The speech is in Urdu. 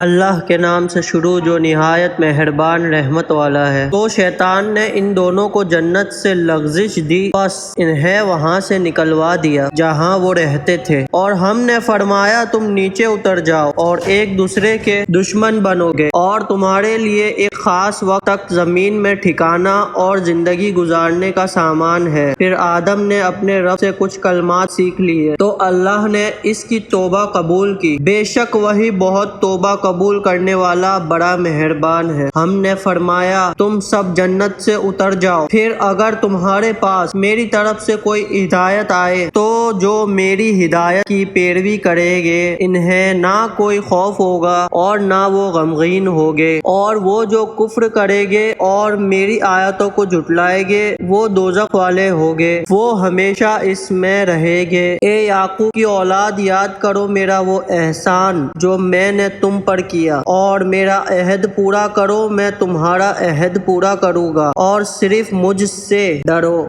اللہ کے نام سے شروع جو نہایت مہربان رحمت والا ہے۔ تو شیطان نے ان دونوں کو جنت سے لغزش دی، پس انہیں وہاں سے نکلوا دیا جہاں وہ رہتے تھے، اور ہم نے فرمایا تم نیچے اتر جاؤ اور ایک دوسرے کے دشمن بنو گے، اور تمہارے لیے ایک خاص وقت تک زمین میں ٹھکانا اور زندگی گزارنے کا سامان ہے۔ پھر آدم نے اپنے رب سے کچھ کلمات سیکھ لیے تو اللہ نے اس کی توبہ قبول کی، بے شک وہی بہت توبہ قبول کرنے والا بڑا مہربان ہے۔ ہم نے فرمایا تم سب جنت سے اتر جاؤ، پھر اگر تمہارے پاس میری طرف سے کوئی ہدایت آئے تو جو میری ہدایت کی پیروی کرے گے انہیں نہ کوئی خوف ہوگا اور نہ وہ غمگین ہوگے، اور وہ جو کفر کرے گے اور میری آیتوں کو جھٹلائے گے وہ دوزخ والے ہوگے، وہ ہمیشہ اس میں رہیں گے۔ اے یعقوب کی اولاد، یاد کرو میرا وہ احسان جو میں نے تم پر کیا، اور میرا عہد پورا کرو، میں تمہارا عہد پورا کروں گا، اور صرف مجھ سے ڈرو۔